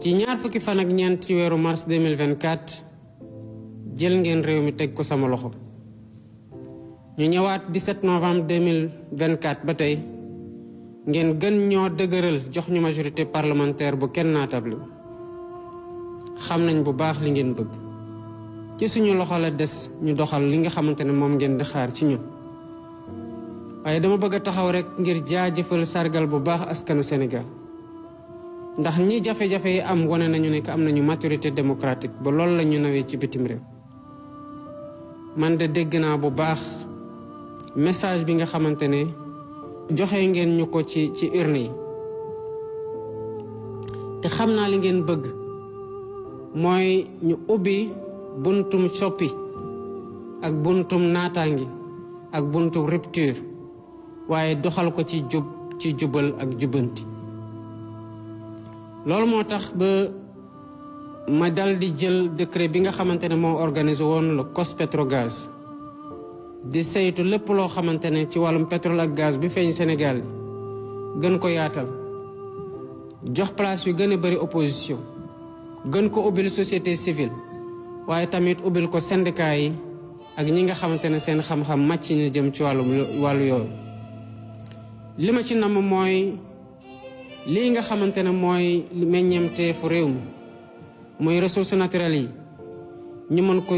ci ñaar fukki fan ak ñeent ci weeru mars 2024 jël ngeen réew mi teg ko sama loxo ñu ñëwaat 17 novembre 2024 ba tey ngeen gën ñoo dëgëral jox ñu majorité parlementaire bu kenn naatable xam nañ bu baax li ngeen bëgg ci suñu loxo la des ñu doxal li nga xamante ne moom ngeen di xaar ci ñun waaye dama bëgg a taxaw rek ngir jaajëfal sargal bu baax askanu Sénégal ndax ñi jafe-jafe yi am wane nañu ne am nañu maturité démocratique ba loolu la ñu nawee ci bitim réew man de dégg naa bu baax message bi nga xamante ne joxe ngeen ñu ko ci urne yi te xam naa li ngeen bëgg mooy ñu ubbi buntum soppi ak buntum naataangi ak buntum rupture waaye doxal ko ci jubal ak jubanti loolu moo tax ba ma dal di jël décret bi nga xamante ne moo organisé woon le COS-Petrogaz di saytu lépp loo xamante ne ci wàllum pétrole ak gaz bi feeñ Sénégal gën ko yaatal jox place yu gën a bëri opposition gën ko ubbil société civile waaye tamit ubbil ko syndicat yi ak ñi nga xamante ne seen xam-xam màcc ñu jëm ci wàllu yooyu li ma ci namm mooy lii nga xamante ne mooy meññeemteefu réew mi mooy ressources naturelles yi ñu mën ko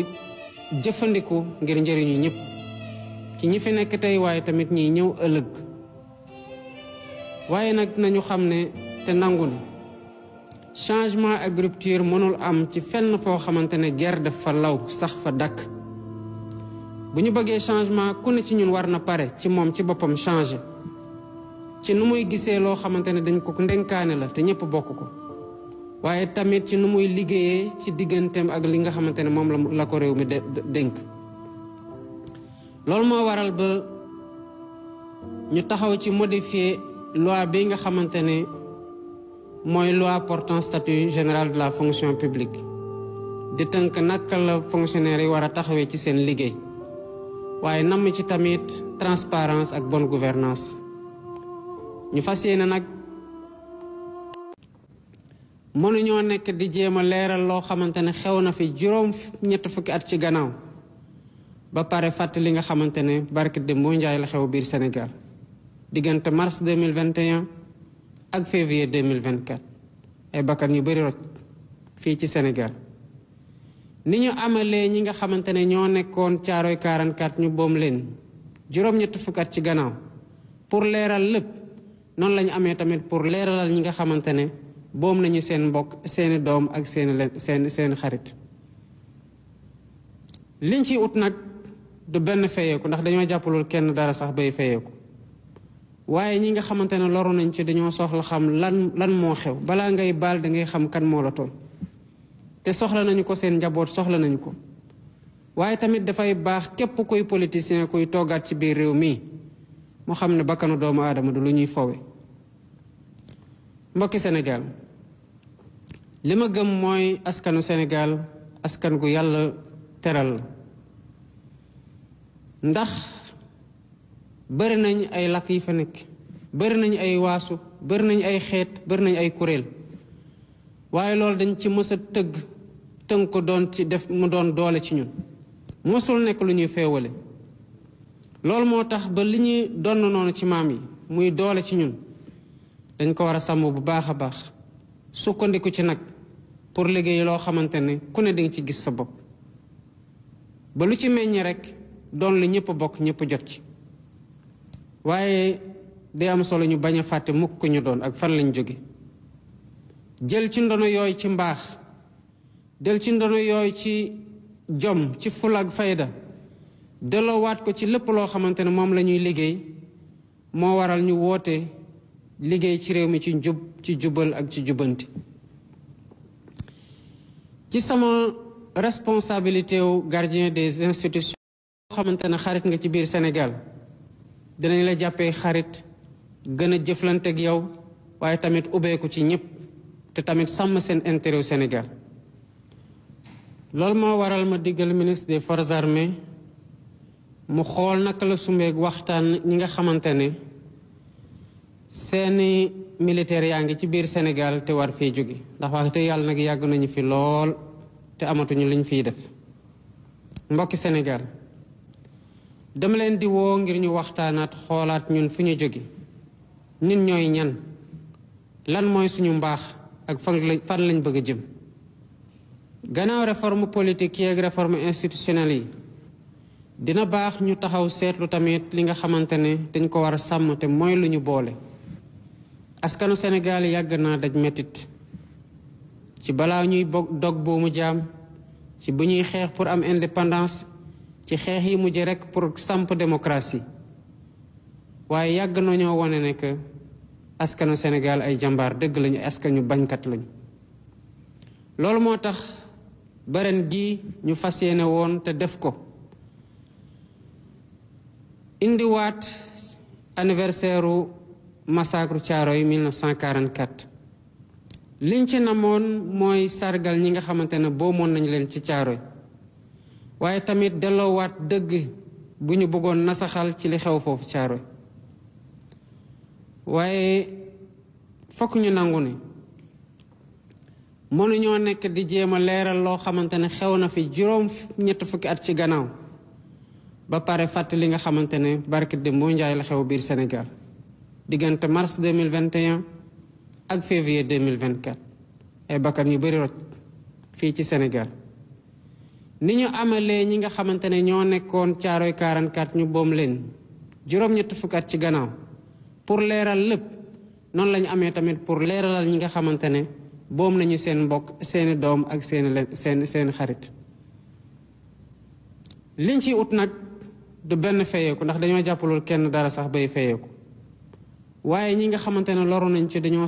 jëfandiku ngir njëriñu ñëpp ci ñi fi nekk tey waaye tamit ñiy ñëw ëllëg waaye nag nañu xam ne te nangu ne changement ak rupture mënul am ci fenn foo xamante ne guerre daf fa law sax fa dakk bu ñu bëggee changement ku ne ci ñun war na pare ci moom ci boppam changer ci nu muy gisee loo xamante ne dañ ko ndenkaane la te ñëpp bokk ko waaye tamit ci nu muy liggéeyee ci digganteem ak li nga xamante ne moom la ko réew mi dénk loolu moo waral ba ñu taxaw ci modifier loi bi nga xamante ne mooy loi portant statut général de la fonction publique di tënk naka la fonctionnaire yi war a taxawee ci seen liggéey waaye namm ci tamit transparence ak bonne gouvernance ñu fas yéene nag mënuñoo nekk di jéem a leeral loo xamante ne xew na fi juróom ñett fukki at ci gannaaw ba pare fàtte li nga xamante ne barke de moo njaay la xew biir Sénégal diggante mars 2021 ak février 2024 ay bakkan yu bari rot fii ci Sénégal ni ñu amalee ñi nga xamante ne ñoo nekkoon caaroy 44 ñu boom leen juróom ñett fukki at ci gannaaw pour leeral lépp noonu lañu amee tamit pour leeralal ñi nga xamante ne boom nañu seen mbokk seeni doom ak seeni xarit liñ ciy ut nag du benn feyeeku ndax dañoo jàppalul kenn dara sax bay feyeeku waaye ñi nga xamante ne loru nañ ci dañoo soxla xam lan moo xew balaa ngay baal da ngay xam kan moo la tooñ te soxla nañu ko seen njaboot soxla nañu ko waaye tamit dafay baax képp kuy politicien kuy toogaat ci biir réew mi mu xam ne bakkanu doomu aadama du lu ñuy fowe mbokki Sénégal li ma gëm mooy askanu Sénégal askan gu yàlla teral la ndax bëri nañ ay làkk yi fa nekk bëri nañ ay waasu bëri nañ ay xeet bëri nañ ay kuréel waaye loolu dañ ci mës a tënk ko doon ci def mu doon doole ci ñun mësul nekk lu ñuy feewale loolu moo tax ba li ñuy donn noonu ci maam yi muy doole ci ñun dañ ko war a sàmm bu baax a baax sukkandiku ci nag pour liggéey loo xamante ne ku ne dinga ci gis sa bopp ba lu ci meññ rek doon li ñëpp bokk ñëpp jot ci waaye day am solo ñu bañ a fàtte mukk ko ñu doon ak fan lañ jóge jël ci ndono yooyu ci mbaax jël ci ndono yooyu ci jom ci fula ak fayda delloowaat ko ci lépp loo xamante ne moom la ñuy liggéey moo waral ñu woote liggéey ci réew mi ci njub ci jubal ak ci jubanti ci sama responsabilité wu gardien des institutions xamante ne xarit nga ci biir Sénégal dinañ la jàppee xarit gën a jëflante ak yow waaye tamit ubbeeku ci ñëpp te tamit sàmm seen intérêt au Sénégal loolu moo waral ma diggal ministre des forces armées mu xool naka la sumbeeg waxtaan ñi nga xamante ne seeni militaire yaa ngi ci biir Sénégal te war fii jóge ndax wax te yàlla nag yàgg nañu fi lool te amatuñu liñ fiy def. mbokki Sénégal dama leen di woo ngir ñu waxtaanaat xoolaat ñun fu ñu jóge ñun ñooy ñan lan mooy suñu mbaax ak fan lañ bëgg a jëm. gannaaw réforme politique yi ak réforme institutionnelle yi dina baax ñu taxaw seetlu tamit li nga xamante ne dañ ko war a sàmm te mooy lu ñu boole. askanu Sénégal yàgg naa daj metit ci balaa ñuy dog boomu jaam, ci bu ñuy xeex pour am indépendance, ci xeex yi mujj rek pour samp démocratie. waaye yàgg nañoo wane ne que askanu Sénégal ay jàmbaar dëgg lañu, askanu bañkat lañu. loolu moo tax baren gi ñu fas yéene woon te def ko indiwaat anniversaire u massacre Thiaroye 1944. liñ ci namoon mooy sargal ñi nga xamante ne boomoon nañu leen ci Thiaroye, waaye tamit delloowaat dëgg bu ñu bëggoon nasaxal ci li xew foofu Thiaroye. waaye fokk ñu nangu ne mënuñoo nekk di jéem a leeral loo xamante ne xew na fi juróom-ñett fukki at ci gannaaw ba pare fàtte li nga xamante ne barke de moo njaay la xew biir Sénégal diggante mars 2021 ak février 2024. ay bakkan yu bari rot fii ci Sénégal. ni ñu amalee ñi nga xamante ne ñoo nekkoon Thiaroye 44 ñu boom leen juróom-ñett fukki at ci gannaaw pour leeral lépp, noonu la ñu amee tamit pour leeralal ñi nga xamante ne boom nañu seen mbokk, seeni doom ak seeni xarit. liñ ci ut nag du benn feyeeku, ndax dañoo jàppalul kenn dara sax bay feyeeku, waaye ñi nga xamante ne loru nañ ci dañoo